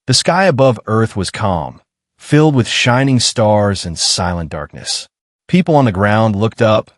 The sky above Earth was calm, filled with shining stars and silent darkness. People on the ground looked up,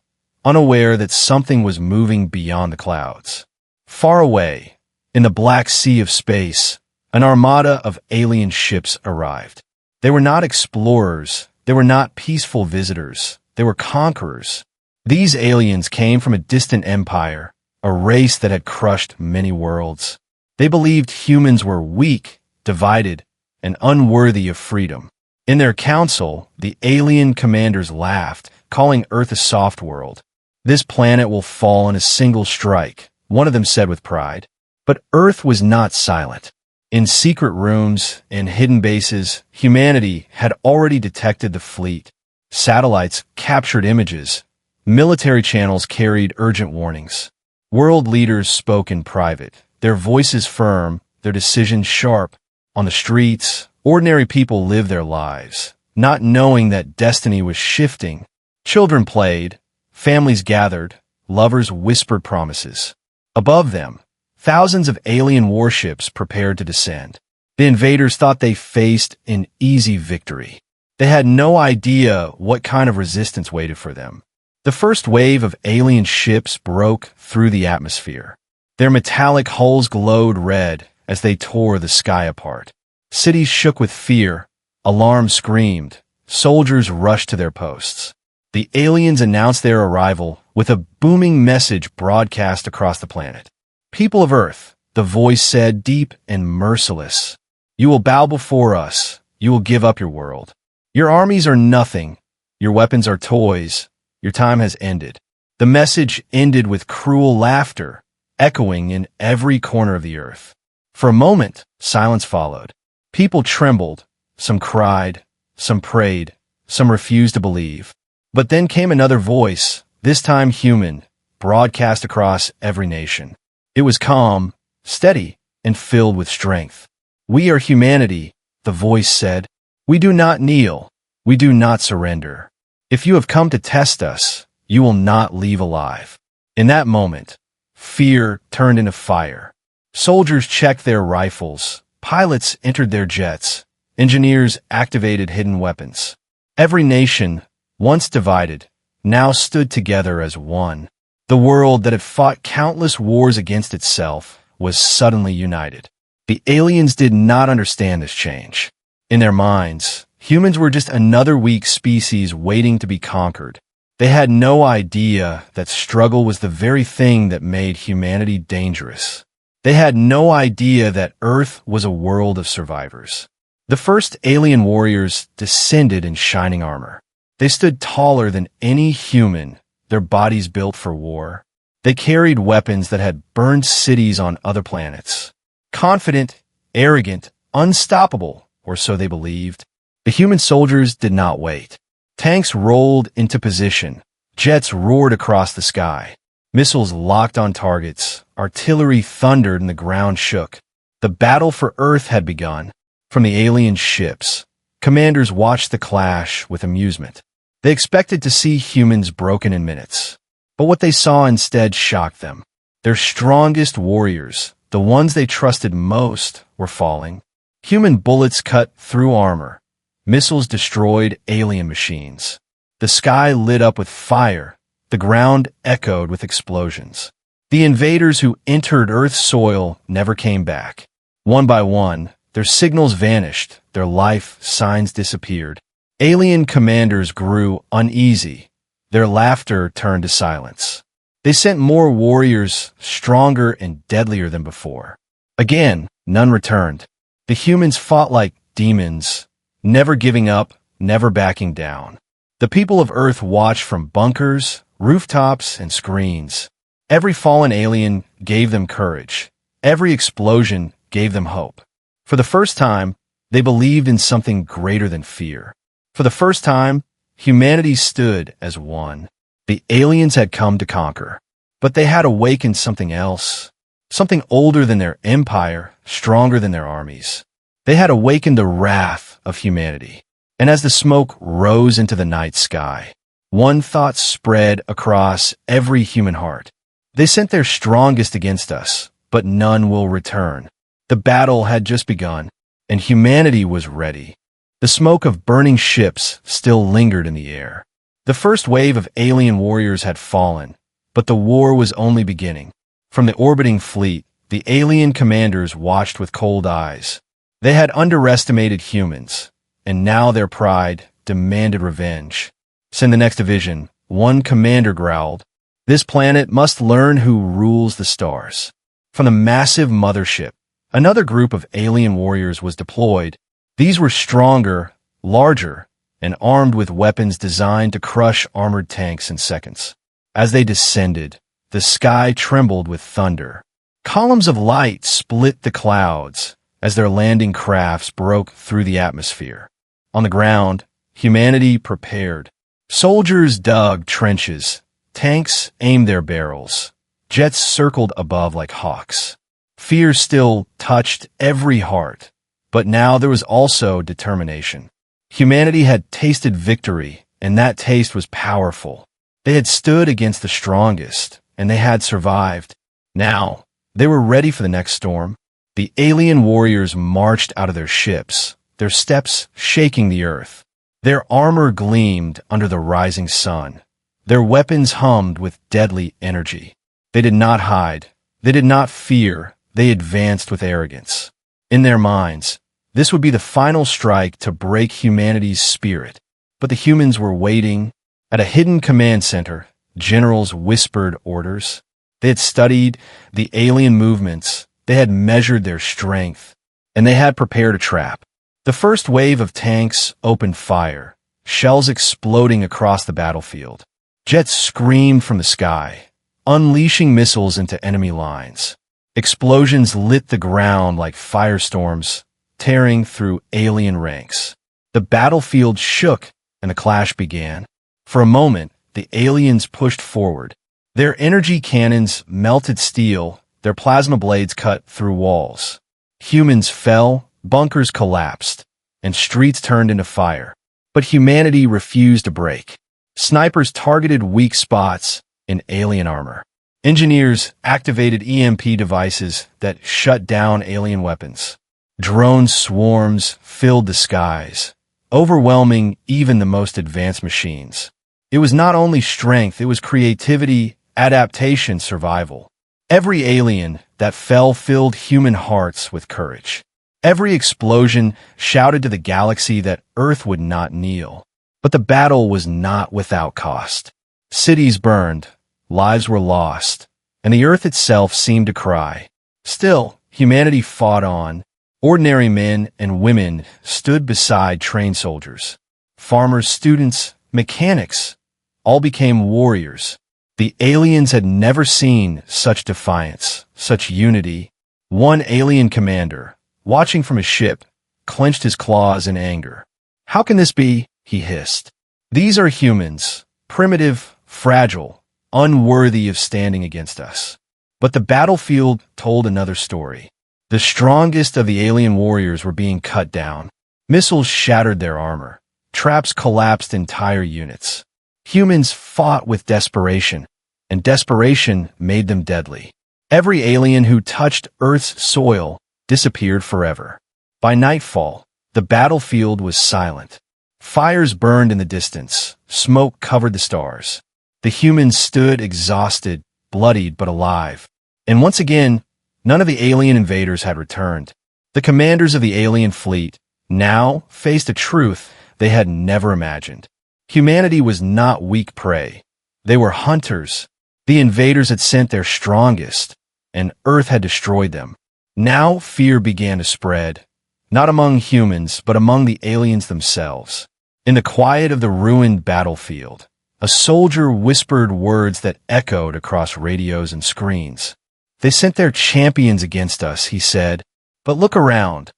unaware that something was moving beyond the clouds. Far away, in the black sea of space, an armada of alien ships arrived. They were not explorers, they were not peaceful visitors, they were conquerors. These aliens came from a distant empire, a race that had crushed many worlds. They believed humans were weak, divided, and unworthy of freedom. In their council, the alien commanders laughed, calling Earth a soft world. "This planet will fall in a single strike," one of them said with pride. But Earth was not silent. In secret rooms and hidden bases, humanity had already detected the fleet. Satellites captured images. Military channels carried urgent warnings. World leaders spoke in private, their voices firm, their decisions sharp. On the streets, ordinary people lived their lives, not knowing that destiny was shifting. Children played, families gathered, lovers whispered promises. Above them, thousands of alien warships prepared to descend. The invaders thought they faced an easy victory. They had no idea what kind of resistance waited for them. The first wave of alien ships broke through the atmosphere. Their metallic hulls glowed red as they tore the sky apart. Cities shook with fear, alarms screamed, soldiers rushed to their posts. The aliens announced their arrival with a booming message broadcast across the planet. "People of Earth," the voice said, deep and merciless, "you will bow before us, you will give up your world. Your armies are nothing, your weapons are toys, your time has ended." The message ended with cruel laughter, echoing in every corner of the earth. For a moment, silence followed. People trembled, some cried, some prayed, some refused to believe. But then came another voice, this time human, broadcast across every nation. It was calm, steady, and filled with strength. "We are humanity," the voice said. "We do not kneel. We do not surrender. If you have come to test us, you will not leave alive." In that moment, fear turned into fire. Soldiers checked their rifles, pilots entered their jets, engineers activated hidden weapons. Every nation, once divided, now stood together as one. The world that had fought countless wars against itself was suddenly united. The aliens did not understand this change. In their minds, humans were just another weak species waiting to be conquered. They had no idea that struggle was the very thing that made humanity dangerous. They had no idea that Earth was a world of survivors. The first alien warriors descended in shining armor. They stood taller than any human, their bodies built for war. They carried weapons that had burned cities on other planets. Confident, arrogant, unstoppable, or so they believed. The human soldiers did not wait. Tanks rolled into position. Jets roared across the sky. Missiles locked on targets. Artillery thundered and the ground shook. The battle for Earth had begun. From the alien ships, commanders watched the clash with amusement. They expected to see humans broken in minutes. But what they saw instead shocked them. Their strongest warriors, the ones they trusted most, were falling. Human bullets cut through armor. Missiles destroyed alien machines. The sky lit up with fire. The ground echoed with explosions. The invaders who entered Earth's soil never came back. One by one, their signals vanished, their life signs disappeared. Alien commanders grew uneasy. Their laughter turned to silence. They sent more warriors, stronger and deadlier than before. Again, none returned. The humans fought like demons, never giving up, never backing down. The people of Earth watched from bunkers, rooftops, and screens. Every fallen alien gave them courage. Every explosion gave them hope. For the first time, they believed in something greater than fear. For the first time, humanity stood as one. The aliens had come to conquer, but they had awakened something else, something older than their empire, stronger than their armies. They had awakened the wrath of humanity. And as the smoke rose into the night sky, one thought spread across every human heart. They sent their strongest against us, but none will return. The battle had just begun. and humanity was ready. The smoke of burning ships still lingered in the air. The first wave of alien warriors had fallen, but the war was only beginning. From the orbiting fleet, the alien commanders watched with cold eyes. They had underestimated humans, and now their pride demanded revenge. "Send the next division," one commander growled. "This planet must learn who rules the stars." From the massive mothership, another group of alien warriors was deployed. These were stronger, larger, and armed with weapons designed to crush armored tanks in seconds. As they descended, the sky trembled with thunder. Columns of light split the clouds as their landing crafts broke through the atmosphere. On the ground, humanity prepared. Soldiers dug trenches, tanks aimed their barrels, jets circled above like hawks. Fear still touched every heart, but now there was also determination. Humanity had tasted victory, and that taste was powerful. They had stood against the strongest, and they had survived. Now, they were ready for the next storm. The alien warriors marched out of their ships, their steps shaking the earth. Their armor gleamed under the rising sun. Their weapons hummed with deadly energy. They did not hide. They did not fear. They advanced with arrogance. In their minds, this would be the final strike to break humanity's spirit. But the humans were waiting. At a hidden command center, generals whispered orders. They had studied the alien movements. They had measured their strength, and they had prepared a trap. The first wave of tanks opened fire, shells exploding across the battlefield. Jets screamed from the sky, unleashing missiles into enemy lines. Explosions lit the ground like firestorms, tearing through alien ranks. The battlefield shook, and the clash began. For a moment, the aliens pushed forward. Their energy cannons melted steel, their plasma blades cut through walls. Humans fell, bunkers collapsed, and streets turned into fire. But humanity refused to break. Snipers targeted weak spots in alien armor. Engineers activated EMP devices that shut down alien weapons. Drone swarms filled the skies, overwhelming even the most advanced machines. It was not only strength, it was creativity, adaptation, survival. Every alien that fell filled human hearts with courage. Every explosion shouted to the galaxy that Earth would not kneel. But the battle was not without cost. Cities burned, lives were lost, and the Earth itself seemed to cry. Still, humanity fought on. Ordinary men and women stood beside trained soldiers. Farmers, students, mechanics, all became warriors. The aliens had never seen such defiance, such unity. One alien commander, watching from his ship, clenched his claws in anger. "How can this be?" he hissed. "These are humans, primitive, fragile, unworthy of standing against us." But the battlefield told another story. The strongest of the alien warriors were being cut down. Missiles shattered their armor. Traps collapsed entire units. Humans fought with desperation, and desperation made them deadly. Every alien who touched Earth's soil disappeared forever. By nightfall, the battlefield was silent. Fires burned in the distance. Smoke covered the stars. The humans stood exhausted, bloodied but alive. And once again, none of the alien invaders had returned. The commanders of the alien fleet now faced a truth they had never imagined. Humanity was not weak prey. They were hunters. The invaders had sent their strongest, and Earth had destroyed them. Now fear began to spread, not among humans, but among the aliens themselves. In the quiet of the ruined battlefield, a soldier whispered words that echoed across radios and screens. "They sent their champions against us," he said. "But look around.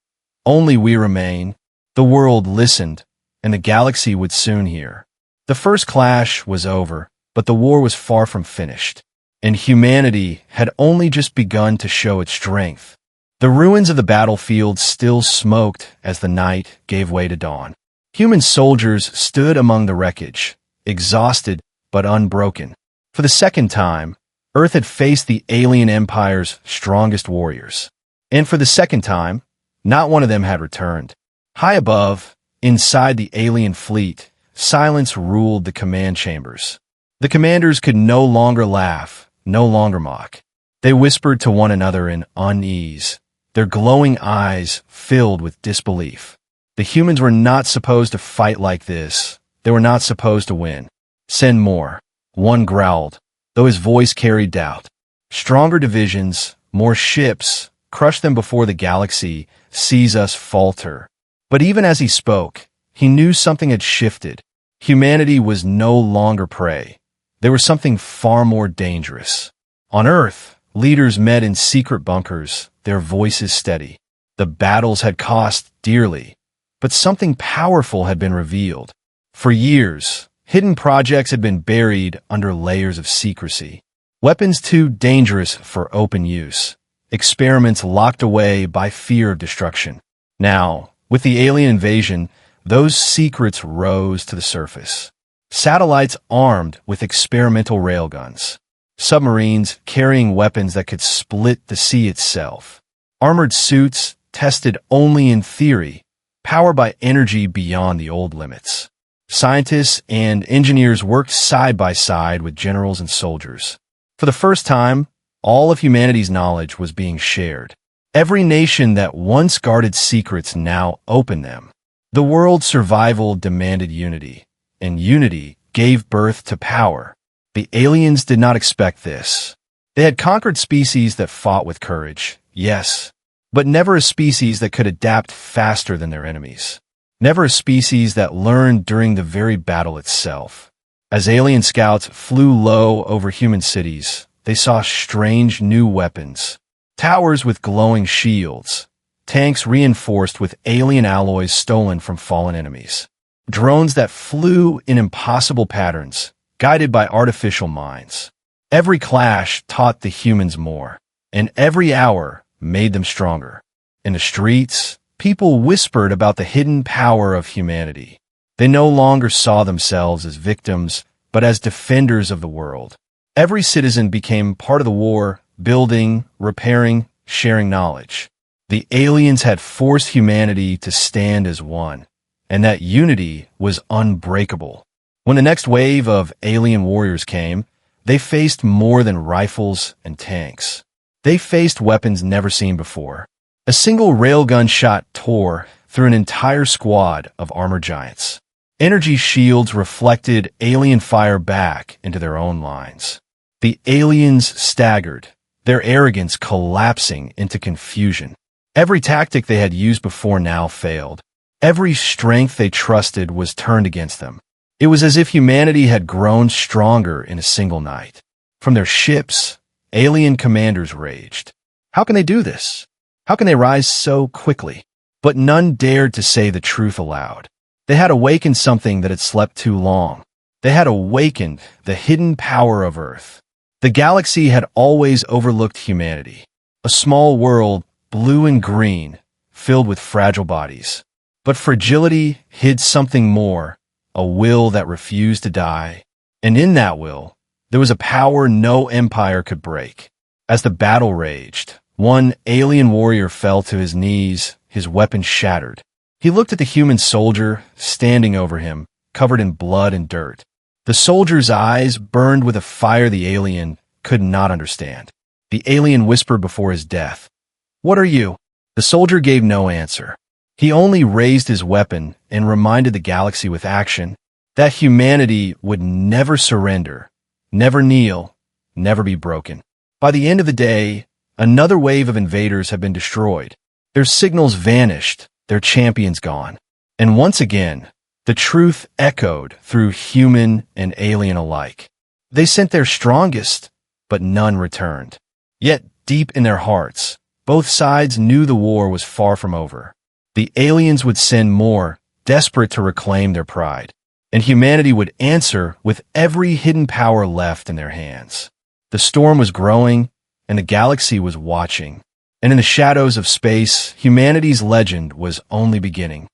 Only we remain." The world listened, and the galaxy would soon hear. The first clash was over, but the war was far from finished, and humanity had only just begun to show its strength. The ruins of the battlefield still smoked as the night gave way to dawn. Human soldiers stood among the wreckage, exhausted but unbroken. For the second time, Earth had faced the alien empire's strongest warriors. And for the second time, Not one of them had returned. High above, inside the alien fleet, silence ruled the command chambers. The commanders could no longer laugh, no longer mock. They whispered to one another in unease, their glowing eyes filled with disbelief. The humans were not supposed to fight like this. They were not supposed to win. Send more. One growled, though his voice carried doubt. Stronger divisions, more ships, crush them before the galaxy sees us falter. But even as he spoke, he knew something had shifted. Humanity was no longer prey. There was something far more dangerous. On Earth, leaders met in secret bunkers, their voices steady. The battles had cost dearly, but something powerful had been revealed. For years, hidden projects had been buried under layers of secrecy. Weapons too dangerous for open use. Experiments locked away by fear of destruction. Now, with the alien invasion, those secrets rose to the surface. Satellites armed with experimental railguns. Submarines carrying weapons that could split the sea itself. Armored suits tested only in theory, powered by energy beyond the old limits. Scientists and engineers worked side by side with generals and soldiers. For the first time, all of humanity's knowledge was being shared. Every nation that once guarded secrets now opened them. The world's survival demanded unity, and unity gave birth to power. The aliens did not expect this. They had conquered species that fought with courage, yes, but never a species that could adapt faster than their enemies. Never a species that learned during the very battle itself. As alien scouts flew low over human cities, they saw strange new weapons. Towers with glowing shields. Tanks reinforced with alien alloys stolen from fallen enemies. Drones that flew in impossible patterns, guided by artificial minds. Every clash taught the humans more, and every hour made them stronger. In the streets, people whispered about the hidden power of humanity. They no longer saw themselves as victims, but as defenders of the world. Every citizen became part of the war, building, repairing, sharing knowledge. The aliens had forced humanity to stand as one, and that unity was unbreakable. When the next wave of alien warriors came, they faced more than rifles and tanks. They faced weapons never seen before. A single railgun shot tore through an entire squad of armored giants. Energy shields reflected alien fire back into their own lines. The aliens staggered, their arrogance collapsing into confusion. Every tactic they had used before now failed. Every strength they trusted was turned against them. It was as if humanity had grown stronger in a single night. From their ships, alien commanders raged. How can they do this? How can they rise so quickly? But none dared to say the truth aloud. They had awakened something that had slept too long. They had awakened the hidden power of Earth. The galaxy had always overlooked humanity. A small world, blue and green, filled with fragile bodies. But fragility hid something more, a will that refused to die. And in that will, there was a power no empire could break. As the battle raged, one alien warrior fell to his knees, his weapon shattered. He looked at the human soldier standing over him, covered in blood and dirt. The soldier's eyes burned with a fire the alien could not understand. The alien whispered before his death, "What are you?" The soldier gave no answer. He only raised his weapon and reminded the galaxy with action that humanity would never surrender, never kneel, never be broken. By the end of the day, another wave of invaders had been destroyed. Their signals vanished, their champions gone. And once again, the truth echoed through human and alien alike. They sent their strongest, but none returned. Yet, deep in their hearts, both sides knew the war was far from over. The aliens would send more, desperate to reclaim their pride, and humanity would answer with every hidden power left in their hands. The storm was growing, and the galaxy was watching. And in the shadows of space, humanity's legend was only beginning.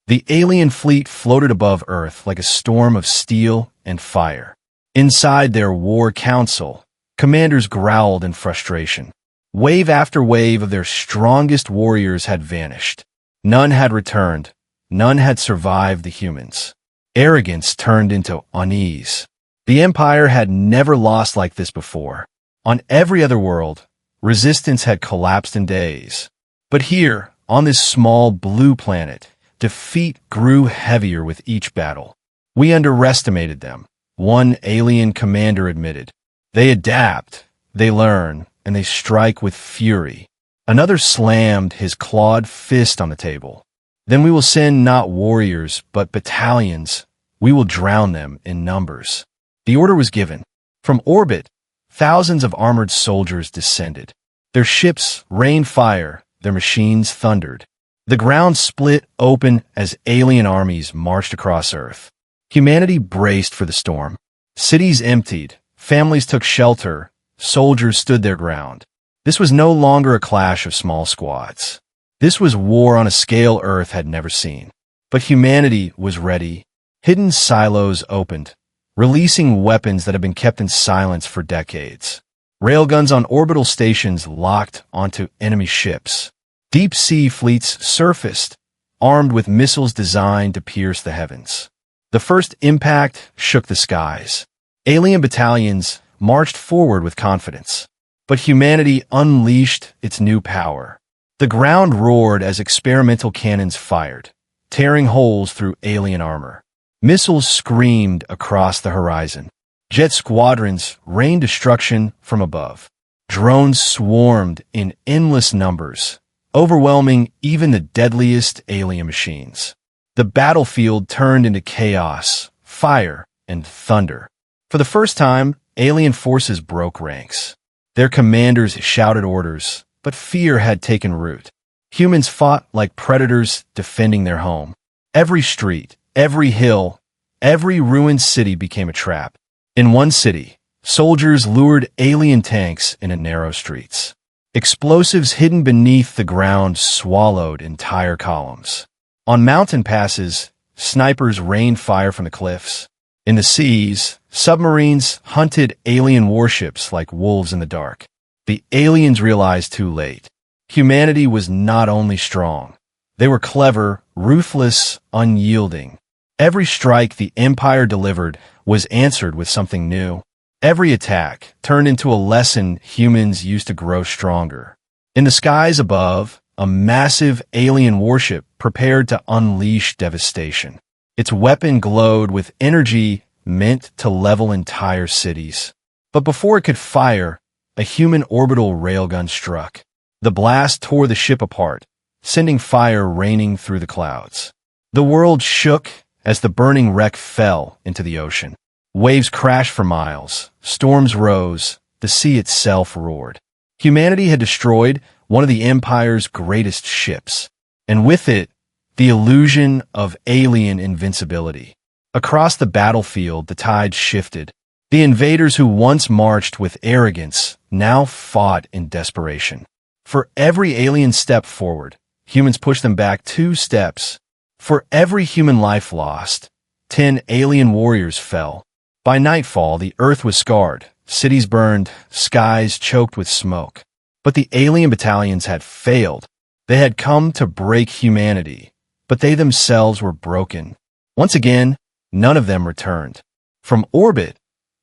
The alien fleet floated above Earth like a storm of steel and fire. Inside their war council, commanders growled in frustration. Wave after wave of their strongest warriors had vanished. None had returned. None had survived the humans. Arrogance turned into unease. The Empire had never lost like this before. On every other world, resistance had collapsed in days. But here, on this small blue planet, defeat grew heavier with each battle. We underestimated them, one alien commander admitted. They adapt, they learn, and they strike with fury. Another slammed his clawed fist on the table. Then we will send not warriors, but battalions. We will drown them in numbers. The order was given. From orbit, thousands of armored soldiers descended. Their ships rained fire, their machines thundered. The ground split open as alien armies marched across Earth. Humanity braced for the storm. Cities emptied, families took shelter, soldiers stood their ground. This was no longer a clash of small squads. This was war on a scale Earth had never seen. But humanity was ready. Hidden silos opened, releasing weapons that had been kept in silence for decades. Railguns on orbital stations locked onto enemy ships. Deep-sea fleets surfaced, armed with missiles designed to pierce the heavens. The first impact shook the skies. Alien battalions marched forward with confidence. But humanity unleashed its new power. The ground roared as experimental cannons fired, tearing holes through alien armor. Missiles screamed across the horizon. Jet squadrons rained destruction from above. Drones swarmed in endless numbers, overwhelming even the deadliest alien machines. The battlefield turned into chaos, fire, and thunder. For the first time, alien forces broke ranks. Their commanders shouted orders, but fear had taken root. Humans fought like predators defending their home. Every street, every hill, every ruined city became a trap. In one city, soldiers lured alien tanks into narrow streets. Explosives hidden beneath the ground swallowed entire columns. On mountain passes, snipers rained fire from the cliffs. In the seas, submarines hunted alien warships like wolves in the dark. The aliens realized too late. Humanity was not only strong. They were clever, ruthless, unyielding. Every strike the Empire delivered was answered with something new. Every attack turned into a lesson humans used to grow stronger. In the skies above, a massive alien warship prepared to unleash devastation. Its weapon glowed with energy meant to level entire cities. But before it could fire, a human orbital railgun struck. The blast tore the ship apart, sending fire raining through the clouds. The world shook as the burning wreck fell into the ocean. Waves crashed for miles, storms rose, the sea itself roared. Humanity had destroyed one of the Empire's greatest ships, and with it, the illusion of alien invincibility. Across the battlefield, the tide shifted. The invaders who once marched with arrogance now fought in desperation. For every alien step forward, humans pushed them back 2 steps. For every human life lost, 10 alien warriors fell. By nightfall, the earth was scarred, cities burned, skies choked with smoke. But the alien battalions had failed. They had come to break humanity, but they themselves were broken. Once again, none of them returned. From orbit,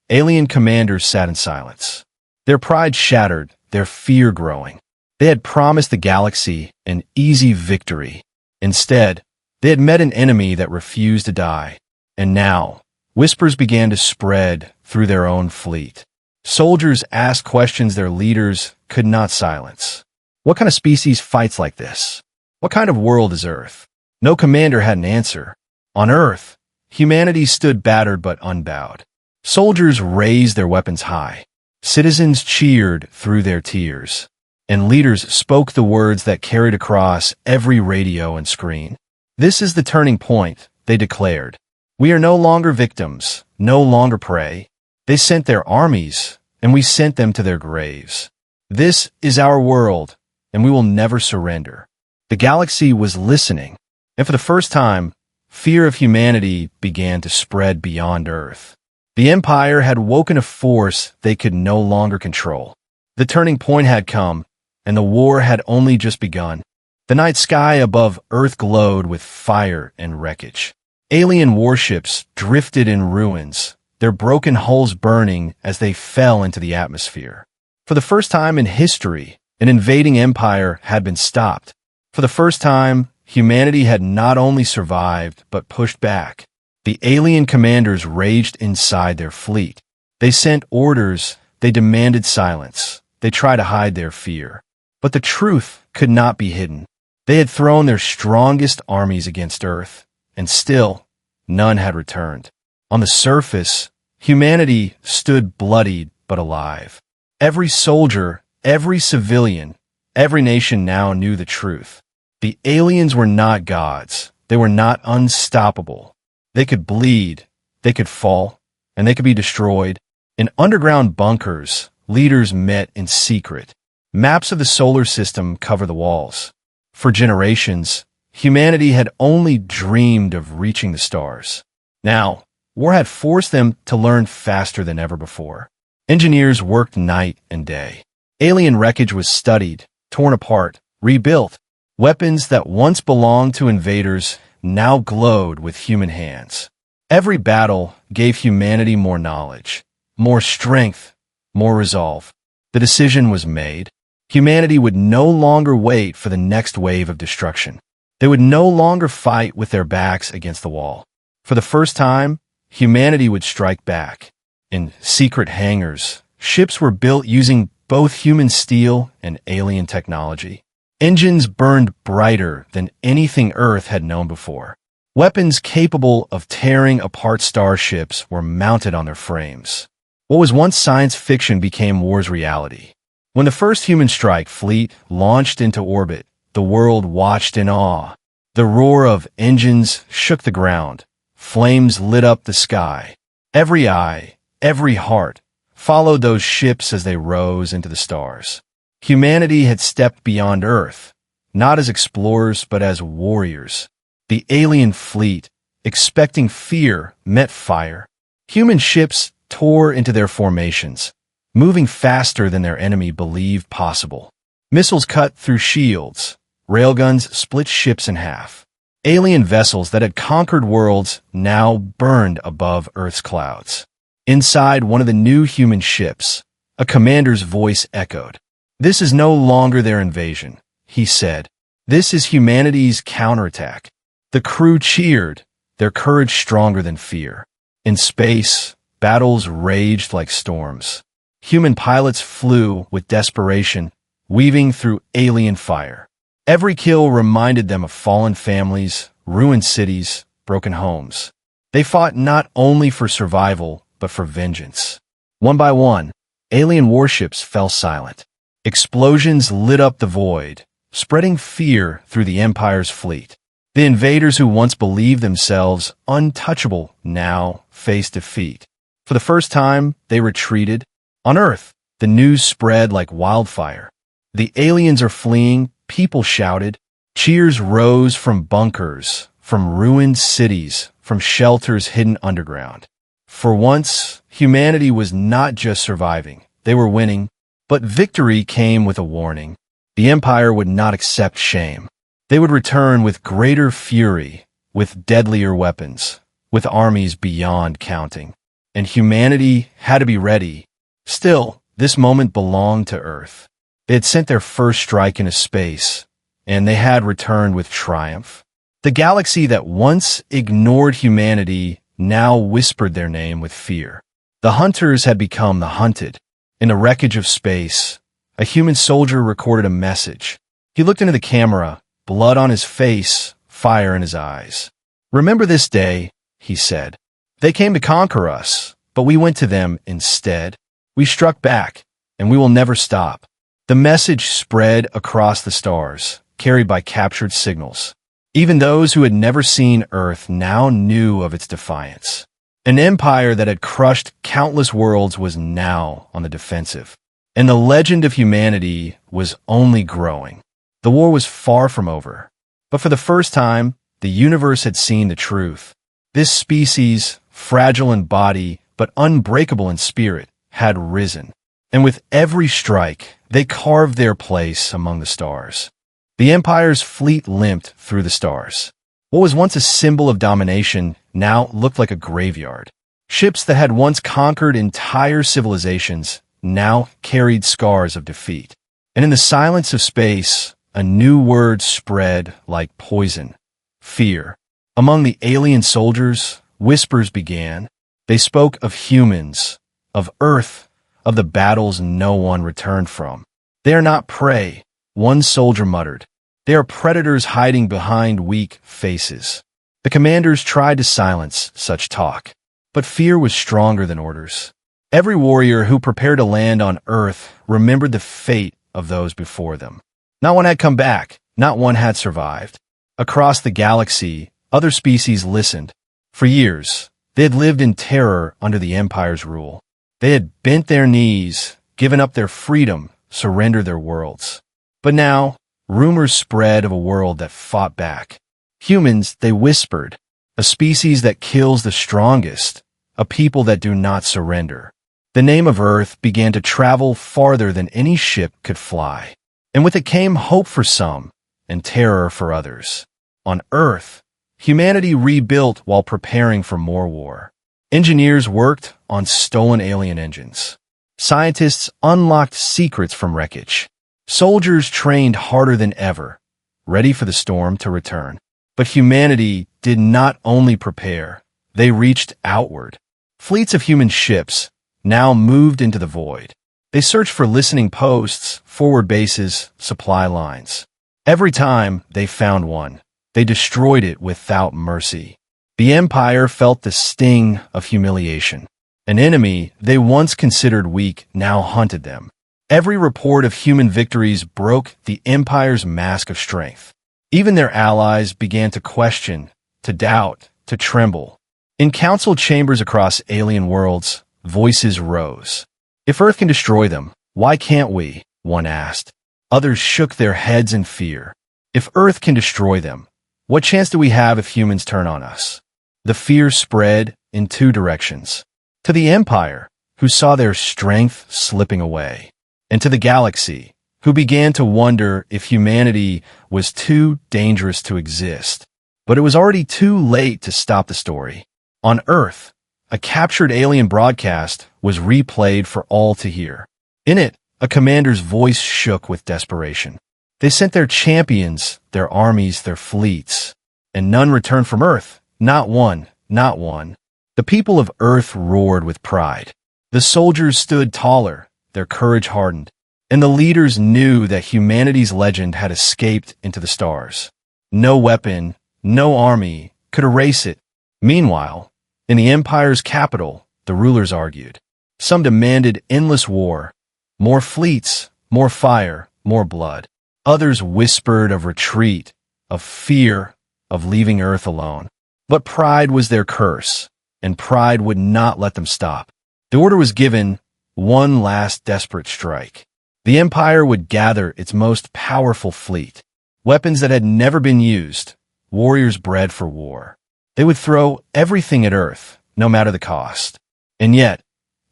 alien commanders sat in silence. Their pride shattered, their fear growing. They had promised the galaxy an easy victory. Instead, they had met an enemy that refused to die. And now, whispers began to spread through their own fleet. Soldiers asked questions their leaders could not silence. What kind of species fights like this? What kind of world is Earth? No commander had an answer. On Earth, humanity stood battered but unbowed. Soldiers raised their weapons high. Citizens cheered through their tears. And leaders spoke the words that carried across every radio and screen. This is the turning point, they declared. We are no longer victims, no longer prey. They sent their armies, and we sent them to their graves. This is our world, and we will never surrender. The galaxy was listening, and for the first time, fear of humanity began to spread beyond Earth. The Empire had woken a force they could no longer control. The turning point had come, and the war had only just begun. The night sky above Earth glowed with fire and wreckage. Alien warships drifted in ruins, their broken hulls burning as they fell into the atmosphere. For the first time in history, an invading empire had been stopped. For the first time, humanity had not only survived, but pushed back. The alien commanders raged inside their fleet. They sent orders, they demanded silence, they tried to hide their fear. But the truth could not be hidden. They had thrown their strongest armies against Earth, and still, none had returned. On the surface, humanity stood bloodied but alive. Every soldier, every civilian, every nation now knew the truth. The aliens were not gods. They were not unstoppable. They could bleed, they could fall, and they could be destroyed. In underground bunkers, leaders met in secret. Maps of the solar system cover the walls. For generations, humanity had only dreamed of reaching the stars. Now, war had forced them to learn faster than ever before. Engineers worked night and day. Alien wreckage was studied, torn apart, rebuilt. Weapons that once belonged to invaders now glowed with human hands. Every battle gave humanity more knowledge, more strength, more resolve. The decision was made. Humanity would no longer wait for the next wave of destruction. They would no longer fight with their backs against the wall. For the first time, humanity would strike back. In secret hangars, ships were built using both human steel and alien technology. Engines burned brighter than anything Earth had known before. Weapons capable of tearing apart starships were mounted on their frames. What was once science fiction became war's reality. When the first human strike fleet launched into orbit, the world watched in awe. The roar of engines shook the ground. Flames lit up the sky. Every eye, every heart, followed those ships as they rose into the stars. Humanity had stepped beyond Earth, not as explorers but as warriors. The alien fleet, expecting fear, met fire. Human ships tore into their formations, moving faster than their enemy believed possible. Missiles cut through shields. Railguns split ships in half. Alien vessels that had conquered worlds now burned above Earth's clouds. Inside one of the new human ships, a commander's voice echoed. "This is no longer their invasion," he said. "This is humanity's counterattack." The crew cheered, their courage stronger than fear. In space, battles raged like storms. Human pilots flew with desperation, weaving through alien fire. Every kill reminded them of fallen families, ruined cities, broken homes. They fought not only for survival, but for vengeance. One by one, alien warships fell silent. Explosions lit up the void, spreading fear through the Empire's fleet. The invaders who once believed themselves untouchable now faced defeat. For the first time, they retreated. On Earth, the news spread like wildfire. The aliens are fleeing, people shouted. Cheers rose from bunkers, from ruined cities, from shelters hidden underground. For once, humanity was not just surviving, they were winning. But victory came with a warning. The Empire would not accept shame. They would return with greater fury, with deadlier weapons, with armies beyond counting. And humanity had to be ready. Still, this moment belonged to Earth. They had sent their first strike into space, and they had returned with triumph. The galaxy that once ignored humanity now whispered their name with fear. The hunters had become the hunted. In the wreckage of space, a human soldier recorded a message. He looked into the camera, blood on his face, fire in his eyes. "Remember this day," he said. "They came to conquer us, but we went to them instead. We struck back, and we will never stop." The message spread across the stars, carried by captured signals. Even those who had never seen Earth now knew of its defiance. An empire that had crushed countless worlds was now on the defensive, and the legend of humanity was only growing. The war was far from over, but for the first time, the universe had seen the truth. This species, fragile in body but unbreakable in spirit, had risen. and with every strike, they carved their place among the stars. The Empire's fleet limped through the stars. What was once a symbol of domination now looked like a graveyard. Ships that had once conquered entire civilizations now carried scars of defeat. And in the silence of space, a new word spread like poison: fear. Among the alien soldiers, whispers began. They spoke of humans, of Earth, of the battles no one returned from. "They are not prey," one soldier muttered. "They are predators hiding behind weak faces." The commanders tried to silence such talk, but fear was stronger than orders. Every warrior who prepared to land on Earth remembered the fate of those before them. Not one had come back, not one had survived. Across the galaxy, other species listened. For years, they had lived in terror under the Empire's rule. They had bent their knees, given up their freedom, surrendered their worlds. But now, rumors spread of a world that fought back. Humans, they whispered, a species that kills the strongest, a people that do not surrender. The name of Earth began to travel farther than any ship could fly. And with it came hope for some, and terror for others. On Earth, humanity rebuilt while preparing for more war. Engineers worked on stolen alien engines. Scientists unlocked secrets from wreckage. Soldiers trained harder than ever, ready for the storm to return. But humanity did not only prepare, they reached outward. Fleets of human ships now moved into the void. They searched for listening posts, forward bases, supply lines. Every time they found one, they destroyed it without mercy. The Empire felt the sting of humiliation. An enemy they once considered weak now hunted them. Every report of human victories broke the Empire's mask of strength. Even their allies began to question, to doubt, to tremble. In council chambers across alien worlds, voices rose. "If Earth can destroy them, why can't we?" one asked. Others shook their heads in fear. "If Earth can destroy them, what chance do we have if humans turn on us?" The fear spread in two directions. To the Empire, who saw their strength slipping away, and to the galaxy, who began to wonder if humanity was too dangerous to exist. But it was already too late to stop the story. On Earth, a captured alien broadcast was replayed for all to hear. In it, a commander's voice shook with desperation. They sent their champions, their armies, their fleets, and none returned from Earth. Not one, not one. The people of Earth roared with pride. The soldiers stood taller, their courage hardened, and the leaders knew that humanity's legend had escaped into the stars. No weapon, no army could erase it. Meanwhile, in the Empire's capital, the rulers argued. Some demanded endless war, more fleets, more fire, more blood. Others whispered of retreat, of fear, of leaving Earth alone. But pride was their curse, and pride would not let them stop. The order was given, one last desperate strike. The Empire would gather its most powerful fleet, weapons that had never been used, warriors bred for war. They would throw everything at Earth, no matter the cost. And yet,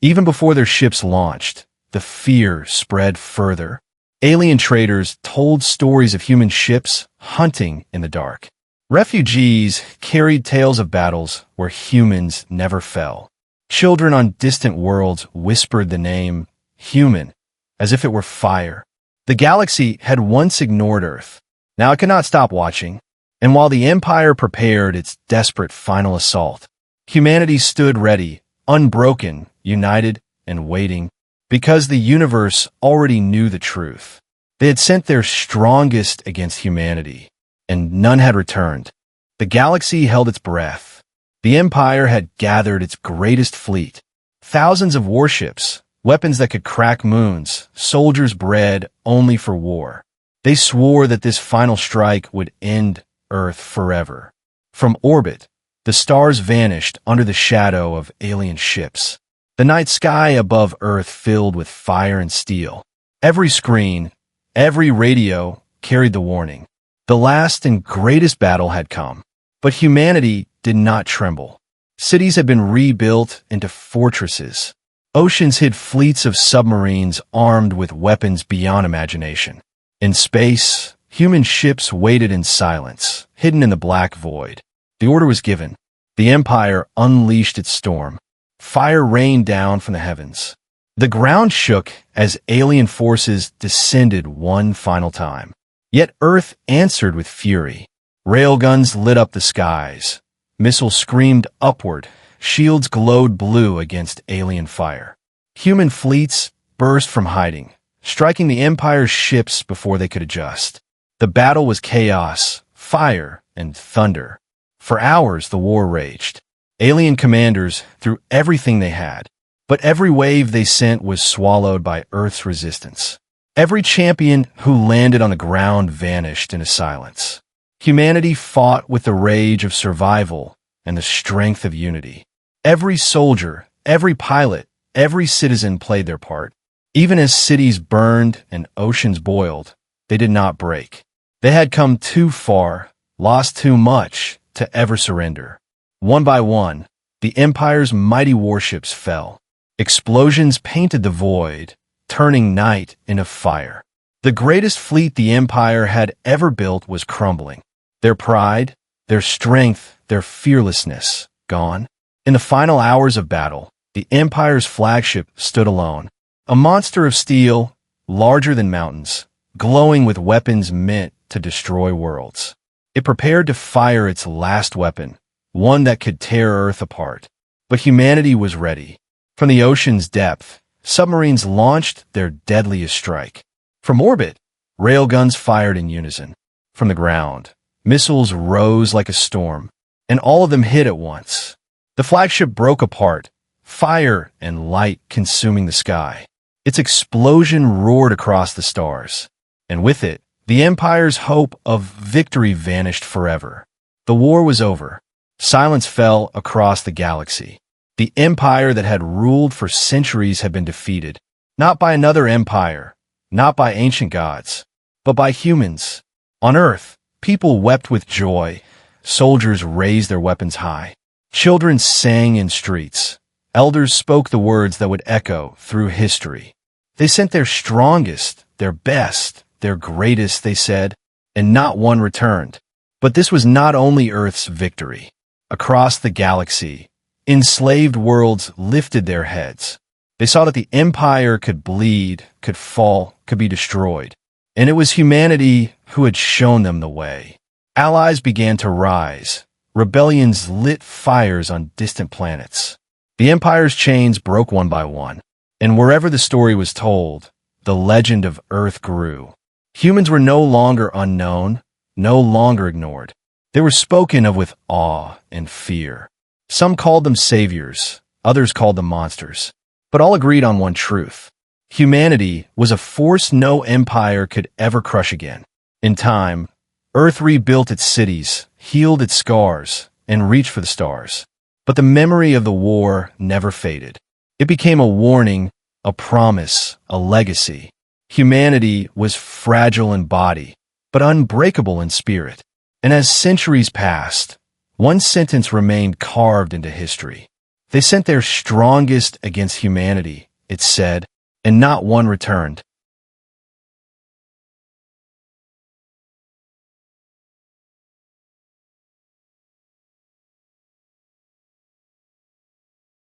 even before their ships launched, the fear spread further. Alien traders told stories of human ships hunting in the dark. Refugees carried tales of battles where humans never fell. Children on distant worlds whispered the name human, as if it were fire. The galaxy had once ignored Earth. Now it could not stop watching. And while the Empire prepared its desperate final assault, humanity stood ready, unbroken, united, and waiting, because the universe already knew the truth. They had sent their strongest against humanity, and none had returned. The galaxy held its breath. The Empire had gathered its greatest fleet, thousands of warships, weapons that could crack moons, soldiers bred only for war. They swore that this final strike would end Earth forever. From orbit, the stars vanished under the shadow of alien ships. The night sky above Earth filled with fire and steel. Every screen, every radio carried the warning. The last and greatest battle had come. But humanity did not tremble. Cities had been rebuilt into fortresses. Oceans hid fleets of submarines armed with weapons beyond imagination. In space, human ships waited in silence, hidden in the black void. The order was given. The Empire unleashed its storm. Fire rained down from the heavens. The ground shook as alien forces descended one final time. Yet Earth answered with fury. Railguns lit up the skies. Missiles screamed upward. Shields glowed blue against alien fire. Human fleets burst from hiding, striking the Empire's ships before they could adjust. The battle was chaos, fire, and thunder. For hours, the war raged. Alien commanders threw everything they had, but every wave they sent was swallowed by Earth's resistance. Every champion who landed on the ground vanished into silence. Humanity fought with the rage of survival and the strength of unity. Every soldier, every pilot, every citizen played their part. Even as cities burned and oceans boiled, they did not break. They had come too far, lost too much, to ever surrender. One by one, the Empire's mighty warships fell. Explosions painted the void, turning night into fire. The greatest fleet the Empire had ever built was crumbling. Their pride, their strength, their fearlessness, gone. In the final hours of battle, the Empire's flagship stood alone. A monster of steel, larger than mountains, glowing with weapons meant to destroy worlds. It prepared to fire its last weapon, one that could tear Earth apart. But humanity was ready. From the ocean's depth, submarines launched their deadliest strike. From orbit, railguns fired in unison. From the ground, missiles rose like a storm, and all of them hit at once. The flagship broke apart, fire and light consuming the sky. Its explosion roared across the stars, and with it, the Empire's hope of victory vanished forever. The war was over. Silence fell across the galaxy. The empire that had ruled for centuries had been defeated, not by another empire, not by ancient gods, but by humans. On Earth, people wept with joy. Soldiers raised their weapons high. Children sang in streets. Elders spoke the words that would echo through history. They sent their strongest, their best, their greatest, they said, and not one returned. But this was not only Earth's victory. Across the galaxy, enslaved worlds lifted their heads. They saw that the empire could bleed, could fall, could be destroyed. And it was humanity who had shown them the way. Allies began to rise. Rebellions lit fires on distant planets. The empire's chains broke one by one. And wherever the story was told, the legend of Earth grew. Humans were no longer unknown, no longer ignored. They were spoken of with awe and fear. Some called them saviors, others called them monsters. But all agreed on one truth. Humanity was a force no empire could ever crush again. In time, Earth rebuilt its cities, healed its scars, and reached for the stars. But the memory of the war never faded. It became a warning, a promise, a legacy. Humanity was fragile in body, but unbreakable in spirit. And as centuries passed, one sentence remained carved into history. They sent their strongest against humanity, it said, and not one returned.